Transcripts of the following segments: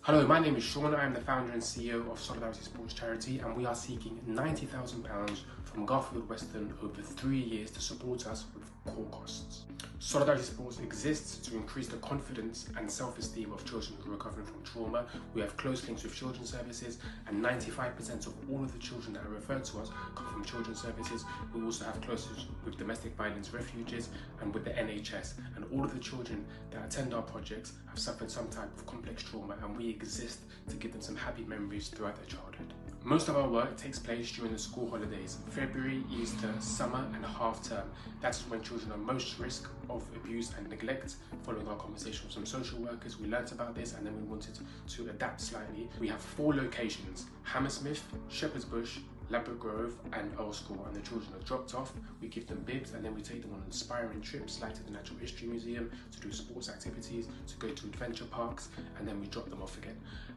Hello, my name is Sean. I am the founder and CEO of Solidarity Sports Charity, and we are seeking £90,000 from Garfield Weston over 3 years to support us with core costs. Solidarity Sports exists to increase the confidence and self-esteem of children who are recovering from trauma. We have close links with children's services, and 95% of all of the children that are referred to us come from children's services. We also have close links with domestic violence refuges and with the NHS, and all of the children that attend our projects have suffered some type of complex trauma, and we exist to give them some happy memories throughout their childhood. Most of our work takes place during the school holidays, February, Easter, summer and half term. That is when children are most at risk of abuse and neglect. Following our conversation with some social workers, we learnt about this and then we wanted to adapt slightly. We have 4 locations: Hammersmith, Shepherd's Bush, Ladbroke Grove and Earl School, and the children are dropped off. We give them bibs and then we take them on inspiring trips like to the Natural History Museum, to do sports activities, to go to adventure parks, and then we drop them off again.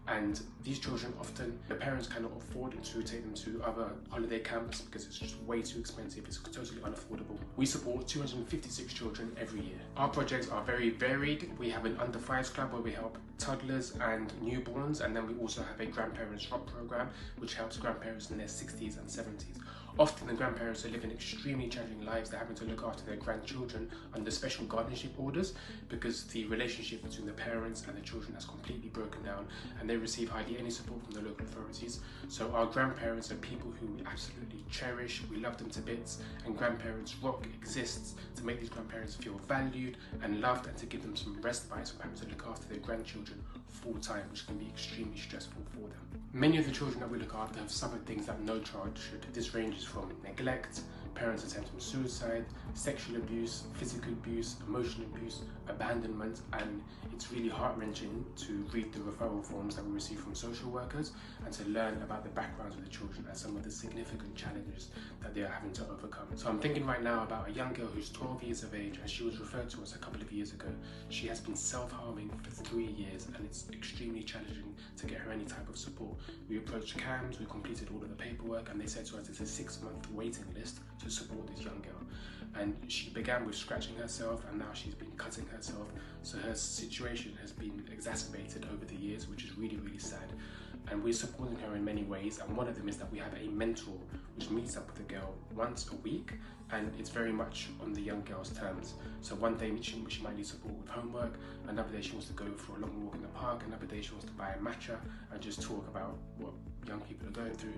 And these children often, the parents cannot afford to take them to other holiday camps because it's just way too expensive, it's totally unaffordable. We support 256 children every year. Our projects are very varied. We have an under 5s club where we help toddlers and newborns, and then we also have a grandparents rock program which helps grandparents in their 60s and 70s. Often the grandparents are living extremely challenging lives. They're having to look after their grandchildren under special guardianship orders because the relationship between the parents and the children has completely broken down, and they receive hardly any support from the local authorities. So our grandparents are people who we absolutely cherish, we love them to bits, and Grandparents Rock exists to make these grandparents feel valued and loved, and to give them some respite from having to look after their grandchildren full time, which can be extremely stressful for them. Many of the children that we look after have suffered things that no child should. This ranges from neglect, parents attempting suicide, sexual abuse, physical abuse, emotional abuse, abandonment, and it's really heart-wrenching to read the referral forms that we receive from social workers and to learn about the backgrounds of the children and some of the significant challenges that they are having to overcome. So I'm thinking right now about a young girl who's 12 years of age, and she was referred to us a couple of years ago. She has been self-harming for 3 years, and it's extremely challenging to get her any type of support. We approached CAMS, we completed all of the paperwork, and they said to us it's a 6-month waiting list to support this young girl. And she began with scratching herself, and now she's been cutting herself. So her situation has been exacerbated over the years, which is really, really sad. And we're supporting her in many ways, and one of them is that we have a mentor which meets up with the girl once a week, and it's very much on the young girl's terms. So one day she might need support with homework, another day she wants to go for a long walk in the park, another day she wants to buy a matcha and just talk about what young people are going through.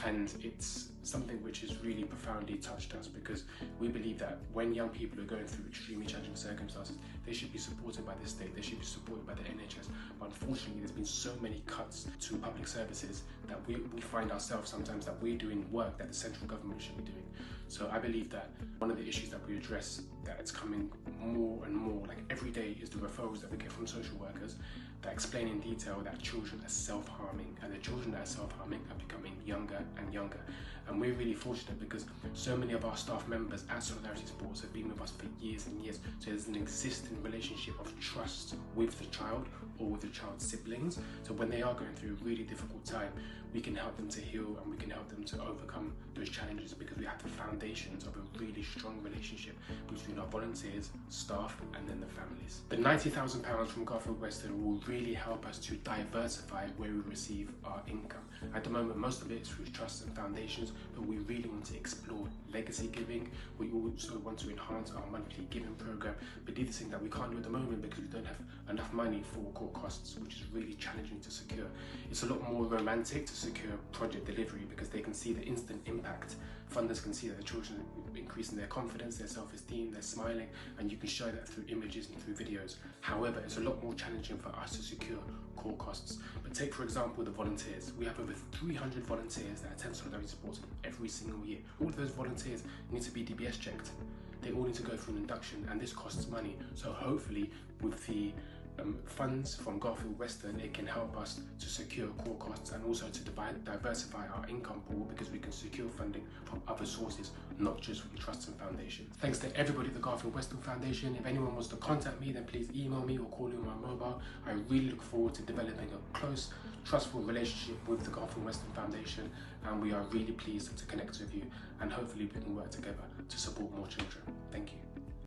And it's something which has really profoundly touched us, because we believe that when young people are going through extremely challenging circumstances, they should be supported by the state, they should be supported by the NHS. But unfortunately, there's been so many cuts to public services that we find ourselves sometimes that we're doing work that the central government should be doing. So I believe that one of the issues that we address, that it's coming more and more, like every day, is the referrals that we get from social workers that explain in detail that children are self-harming, and the children that are self-harming are becoming younger and younger. And we're really fortunate because so many of our staff members at Solidarity Sports have been with us for years and years. So there's an existing relationship of trust with the child or with the child's siblings. So when they are going through a really difficult time, we can help them to heal and we can help them to overcome those challenges, because we have the foundations of a really strong relationship between our volunteers, staff and then the families. The £90,000 from Garfield Weston will really help us to diversify where we receive our income. At the moment, most of it is through trusts and foundations, but we really want to explore legacy giving. We also want to enhance our monthly giving program, but these are things that we can't do at the moment because we don't have enough money for core costs, which is really challenging to secure. It's a lot more romantic to secure project delivery because they can see the instant impact. Funders can see that the children are increasing their confidence, their self-esteem, they're smiling, and you can show that through images and through videos. However, it's a lot more challenging for us to secure core costs. But take, for example, the volunteers. We have over 300 volunteers that attend Solidarity Sports every single year. All of those volunteers need to be DBS checked. They all need to go through an induction, and this costs money. So hopefully with the funds from Garfield Weston, it can help us to secure core costs and also to diversify our income pool, because we can secure funding from other sources, not just from trusts and foundations. Thanks to everybody at the Garfield Weston Foundation. If anyone wants to contact me, then please email me or call me on my mobile. I really look forward to developing a close, trustful relationship with the Garfield Weston Foundation, and we are really pleased to connect with you, and hopefully we can work together to support more children. Thank you.